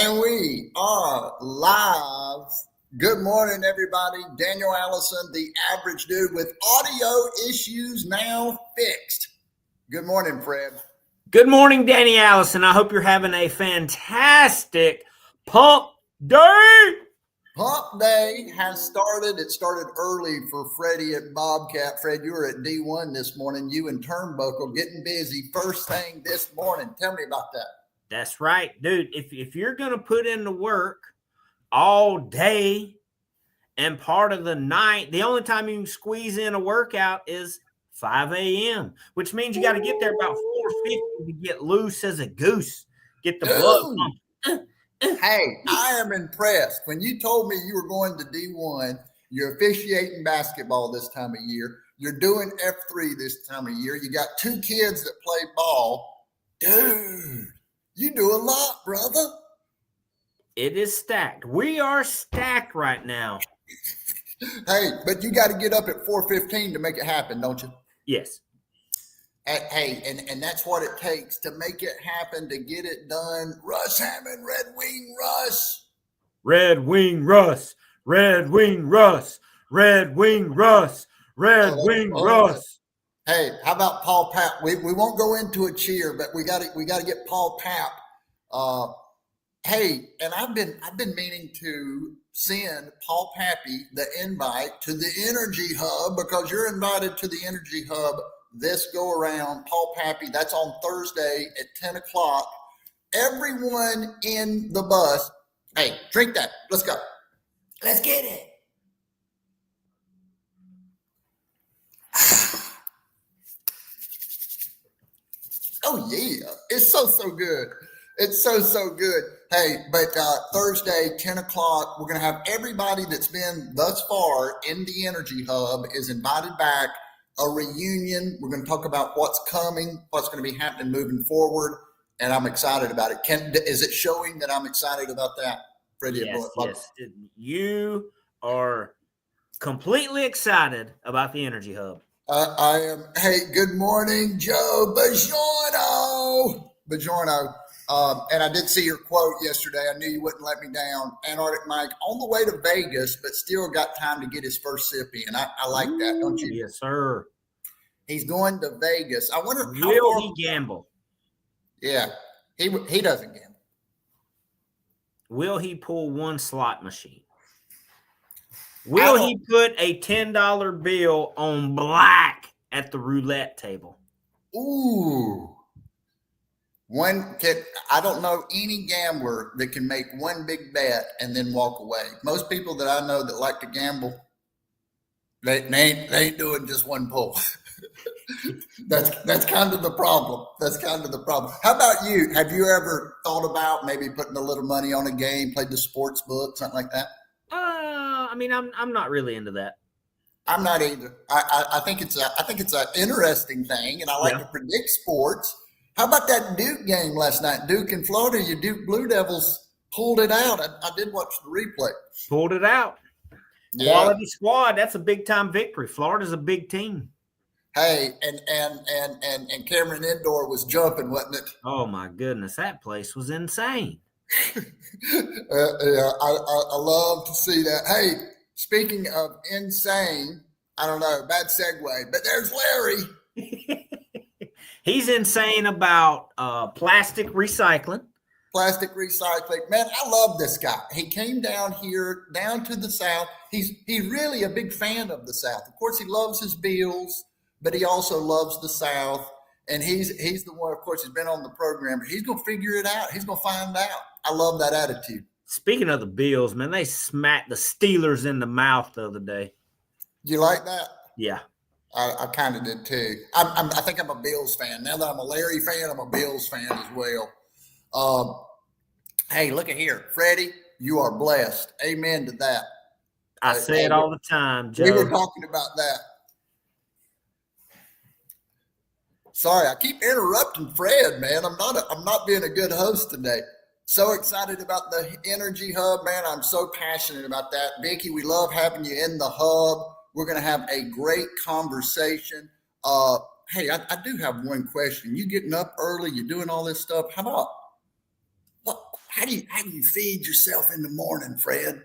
And we are live. Good morning, everybody. Daniel Allison, the average dude with audio issues now fixed. Good morning, Fred. Good morning, Danny Allison. I hope you're having a fantastic pump day. Pump day has started. It started early for Freddie at Bobcat. Fred, you were at D1 this morning. You and Turnbuckle getting busy first thing this morning. Tell me about that. That's right, dude. If you're going to put in the work all day and part of the night, the only time you can squeeze in a workout is 5 a.m., which means you got to get there about 4:50 to get loose as a goose, get the blood pumping. Hey, I am impressed. When you told me you were going to D1, you're officiating basketball this time of year, you're doing F3 this time of year, you got 2 kids that play ball. Dude, you do a lot, brother. It is stacked. We are stacked right now. Hey, but you got to get up at 4:15 to make it happen, don't you? Yes. Hey, and that's what it takes to make it happen, to get it done. Russ Hammond, Red Wing Russ. Red Wing Russ. Red Wing Russ. Red Wing Russ. Red Wing Russ. Hey, how about Paul Papp? We won't go into a cheer, but we got to get Paul Papp. Hey, and I've been meaning to send Paul Pappy the invite to the Energy Hub, because you're invited to the Energy Hub this go around. Paul Pappy, that's on Thursday at 10 o'clock. Everyone in the bus, hey, drink that. Let's go. Let's get it. Oh, yeah. It's so good. It's so good. Hey, but Thursday, 10 o'clock, we're going to have everybody that's been thus far in the Energy Hub is invited back. A reunion. We're going to talk about what's coming, what's going to be happening moving forward, and I'm excited about it. Is it showing that I'm excited about that, Freddie? Yes. You are completely excited about the Energy Hub. I am. Hey, good morning, Joe Bajorno. And I did see your quote yesterday. I knew you wouldn't let me down. Antarctic Mike on the way to Vegas, but still got time to get his first sip in. I like that, don't you? Yes, sir. He's going to Vegas. I wonder how will he gamble? Yeah, he doesn't gamble. Will he pull one slot machine? Will he put a $10 bill on black at the roulette table? Ooh. I don't know any gambler that can make one big bet and then walk away. Most people that I know that like to gamble, they ain't doing just one pull. That's kind of the problem. How about you? Have you ever thought about maybe putting a little money on a game, played the sports book, something like that? I mean, I'm not really into that. I'm not either. I think it's an interesting thing, and I like to predict sports. How about that Duke game last night? Duke and Florida, your Duke Blue Devils pulled it out. I did watch the replay. Pulled it out. Yeah. Quality squad. That's a big time victory. Florida's a big team. Hey, and Cameron Indoor was jumping, wasn't it? Oh my goodness, that place was insane. Yeah, I love to see that. Hey, speaking of insane, I don't know, bad segue, but there's Larry. He's insane about plastic recycling. Man, I love this guy. He came down here, down to the South. He's really a big fan of the South. Of course, he loves his Bills, but he also loves the South. And he's the one, of course, he's been on the program. He's going to figure it out. He's going to find out. I love that attitude. Speaking of the Bills, man, they smacked the Steelers in the mouth the other day. You like that? Yeah. I kind of did too. I think I'm a Bills fan. Now that I'm a Larry fan, I'm a Bills fan as well. Hey, look at here. Freddie, you are blessed. Amen to that. I say it all the time, Joe. We were talking about that. Sorry, I keep interrupting Fred, man. I'm not being a good host today. So excited about the Energy Hub, man. I'm so passionate about that. Vicki, we love having you in the hub. We're going to have a great conversation. Hey, I do have one question. You getting up early, you're doing all this stuff. How how do you feed yourself in the morning, Fred?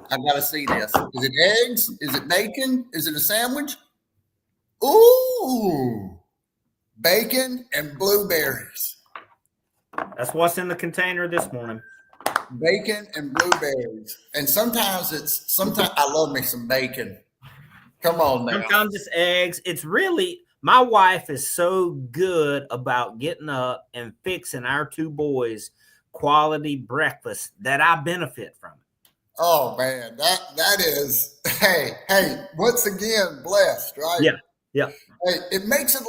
I gotta see this. Is it eggs? Is it bacon? Is it a sandwich? Ooh, bacon and blueberries. That's what's in the container this morning. Bacon and blueberries. And sometimes I love me some bacon. Come on now. Sometimes it's eggs. It's really, my wife is so good about getting up and fixing our two boys quality breakfast that I benefit from it. Oh man, that is hey, once again, blessed, right? Yeah. Hey, it makes it,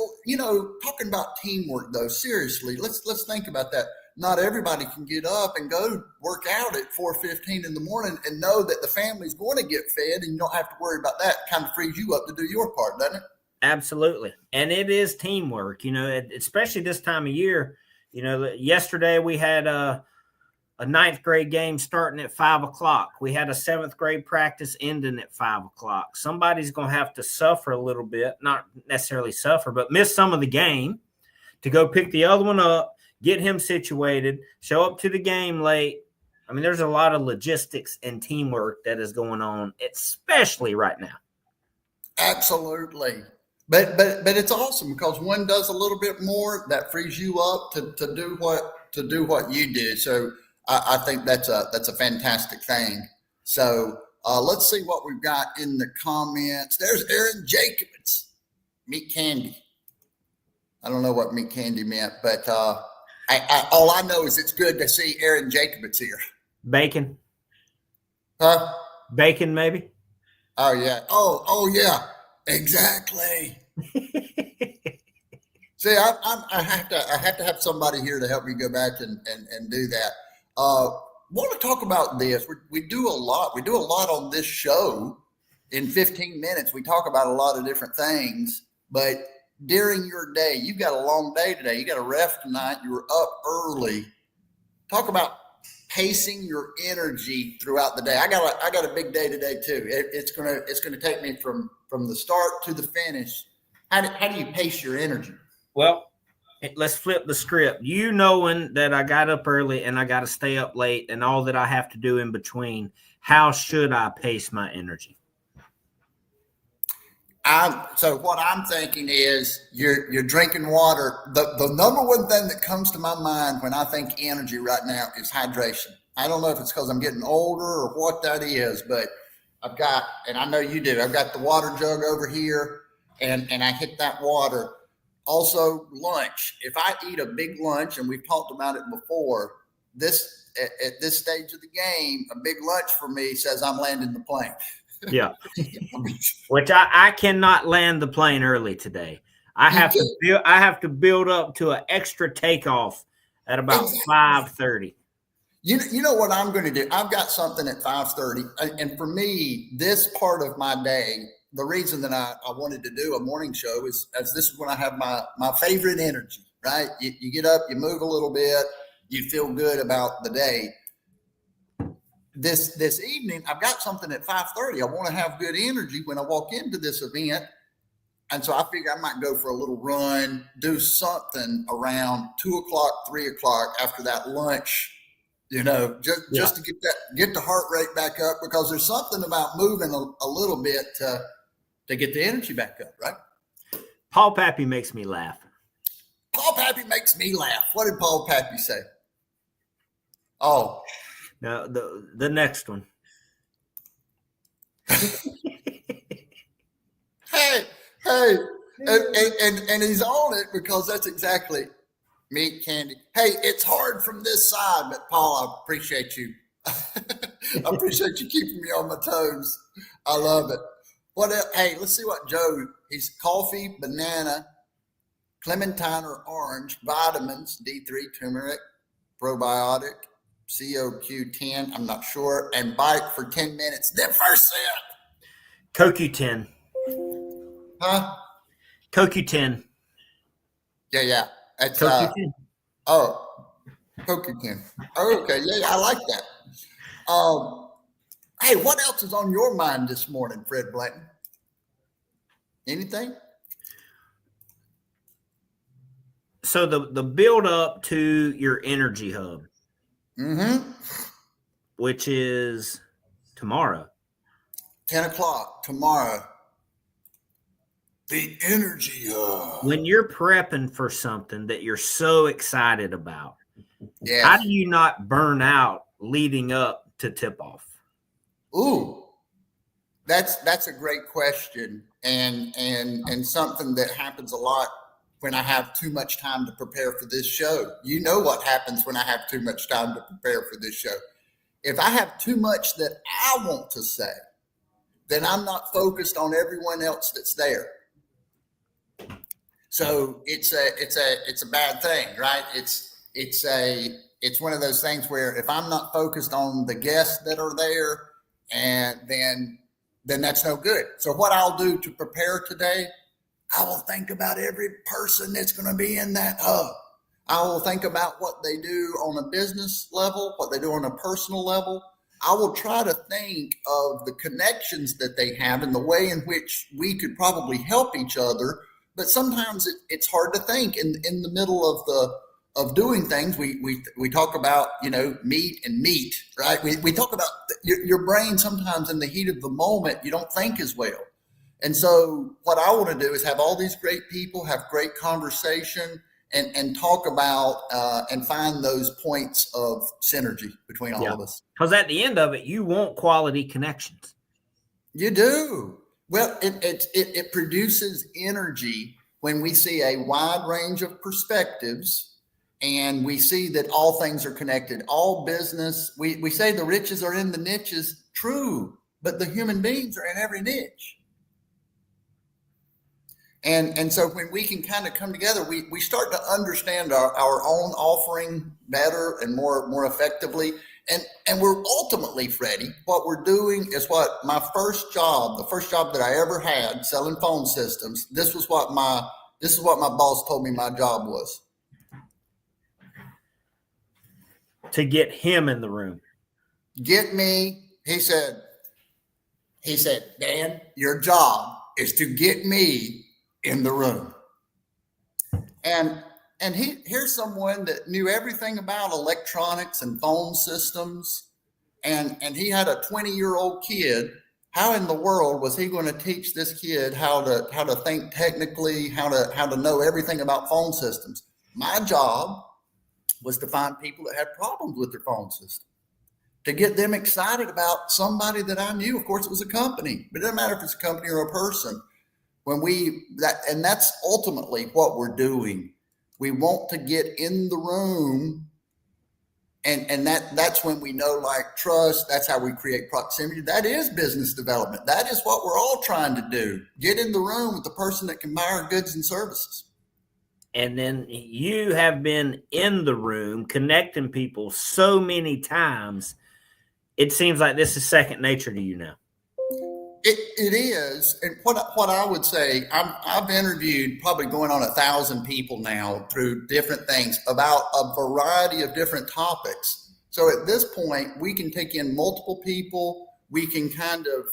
talking about teamwork though, seriously, let's think about that. Not everybody can get up and go work out at 4:15 in the morning and know that the family's going to get fed and you don't have to worry about that. Kind of frees you up to do your part, doesn't it? Absolutely. And it is teamwork, especially this time of year. Yesterday we had a ninth grade game starting at 5:00. We had a seventh grade practice ending at 5:00. Somebody's going to have to suffer a little bit, not necessarily suffer, but miss some of the game to go pick the other one up, get him situated, show up to the game late. I mean, there's a lot of logistics and teamwork that is going on, especially right now. Absolutely. But it's awesome because one does a little bit more that frees you up to do what you do. So I think that's a fantastic thing. So let's see what we've got in the comments. There's Aaron Jacobs, meat candy. I don't know what meat candy meant, but all I know is it's good to see Aaron Jacobs here. Bacon. Huh? Bacon, maybe. Oh yeah. Oh yeah. Exactly. See, I have to have somebody here to help me go back and do that. Want to talk about this? We do a lot. We do a lot on this show. In 15 minutes, we talk about a lot of different things. But during your day, you've got a long day today. You got a ref tonight. You were up early. Talk about pacing your energy throughout the day. I got a big day today too. It's gonna take me from the start to the finish. How do you pace your energy? Well, let's flip the script. Knowing that I got up early and I got to stay up late and all that I have to do in between, how should I pace my energy? So what I'm thinking is you're drinking water. The number one thing that comes to my mind when I think energy right now is hydration. I don't know if it's because I'm getting older or what that is, but I've got, and I know you do, I've got the water jug over here and I hit that water. Also lunch. If I eat a big lunch, and we've talked about it before, at this stage of the game, a big lunch for me says I'm landing the plane. Yeah. Which I cannot land the plane early today. I have to build up to an extra takeoff at about 5:30. You know what I'm going to do? I've got something at 5:30, and for me, this part of my day, the reason that I wanted to do a morning show is as this is when I have my favorite energy. Right? You get up, you move a little bit, you feel good about the day. This evening, I've got something at 5:30. I want to have good energy when I walk into this event. And so I figure I might go for a little run, do something around 2:00, 3:00 after that lunch, just to get the heart rate back up, because there's something about moving a little bit to get the energy back up, right? Paul Pappy makes me laugh. Paul Pappy makes me laugh. What did Paul Pappy say? Oh. Now the next one. hey, and he's on it because that's exactly meat candy. Hey, it's hard from this side, but Paul, I appreciate you. I appreciate you keeping me on my toes. I love it. What else? Hey, let's see what Joe. He's coffee, banana, clementine or orange, vitamins, D3, turmeric, probiotic, CoQ10, I'm not sure, and bite for 10 minutes. Then first sip. CoQ10. Huh? CoQ10. Yeah. That's CoQ10. CoQ10. Oh, okay. Yeah, I like that. Hey, what else is on your mind this morning, Fred Blanton? Anything? So the build up to your energy hub, which is tomorrow, 10 o'clock tomorrow. The energy hub. When you're prepping for something that you're so excited about, Yeah. how do you not burn out leading up to tip off? Ooh, that's a great question, and something that happens a lot when I have too much time to prepare for this show. You know what happens when I have too much time to prepare for this show. If I have too much that I want to say, then I'm not focused on everyone else that's there. So it's a bad thing, right? It's one of those things where if I'm not focused on the guests that are there, and then that's no good. So what I'll do to prepare today, I will think about every person that's going to be in that hub. I will think about what they do on a business level, what they do on a personal level. I will try to think of the connections that they have and the way in which we could probably help each other. But sometimes it's hard to think in the middle of doing things. We talk about, meat and meat, right? We talk about your brain sometimes in the heat of the moment, you don't think as well. And so what I want to do is have all these great people, have great conversation, and talk about and find those points of synergy between all of us. Because at the end of it, you want quality connections. You do. Well, it produces energy when we see a wide range of perspectives, and we see that all things are connected. All business, we say the riches are in the niches. True, but the human beings are in every niche. And so when we can kind of come together, we start to understand our own offering better and more effectively. And we're ultimately, Freddie, what we're doing is what my first job, the first job that I ever had, selling phone systems. This is what my boss told me my job was. To get him in the room. Get me, he said, Dan, your job is to get me in the room. And here's someone that knew everything about electronics and phone systems, and he had a 20-year-old kid. How in the world was he going to teach this kid how to think technically, how to know everything about phone systems? My job was to find people that had problems with their phone system, to get them excited about somebody that I knew. Of course, it was a company, but it doesn't matter if it's a company or a person. And that's ultimately what we're doing. We want to get in the room, and that's when we know, like, trust. That's how we create proximity. That is business development. That is what we're all trying to do. Get in the room with the person that can buy our goods and services. And then you have been in the room connecting people so many times, it seems like this is second nature to you now. It is. And what I would say, I've interviewed probably going on 1,000 people now through different things about a variety of different topics. So at this point, we can take in multiple people. We can kind of,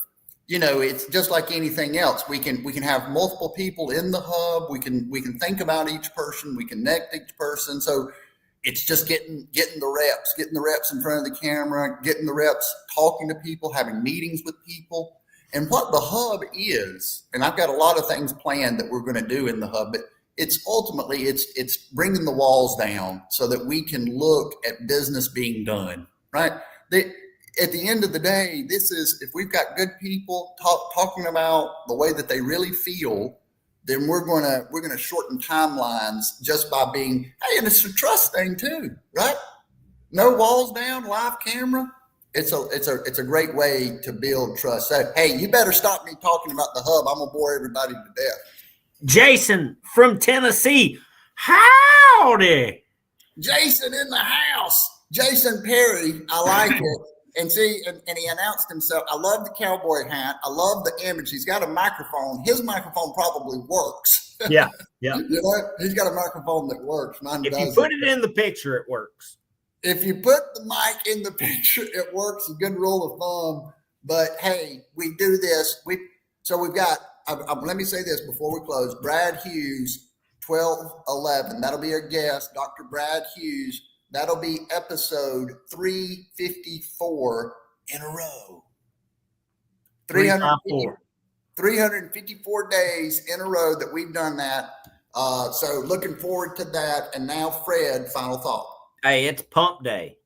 it's just like anything else. We can have multiple people in the hub. We can think about each person. We connect each person. So it's just getting the reps in front of the camera, getting the reps talking to people, having meetings with people. And what the hub is, and I've got a lot of things planned that we're going to do in the hub, but it's ultimately it's bringing the walls down so that we can look at business being done, right? At the end of the day, this is, if we've got good people talking about the way that they really feel, then we're gonna shorten timelines just by being, hey, and it's a trust thing too, right? No walls down, live camera. It's a great way to build trust. So, hey, you better stop me talking about the hub. I'm gonna bore everybody to death. Jason from Tennessee, howdy. Jason in the house. Jason Perry, I like it. And see, and he announced himself. I love the cowboy hat. I love the image. He's got a microphone. His microphone probably works. Yeah. He's got a microphone that works. Mine if doesn't. You put it in the picture, it works. If you put the mic in the picture, it works. A good rule of thumb. But hey, we do this. We've got. Let me say this before we close. Brad Hughes 1211. That'll be our guest, Dr. Brad Hughes. That'll be episode 354 in a row. 354 days in a row that we've done that. So looking forward to that. And now, Fred, final thought. Hey, it's pump day.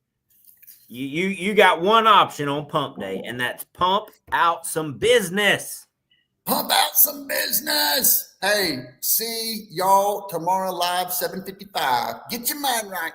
You got one option on pump day, and that's pump out some business. Pump out some business. Hey, see y'all tomorrow live 7:55. Get your mind right.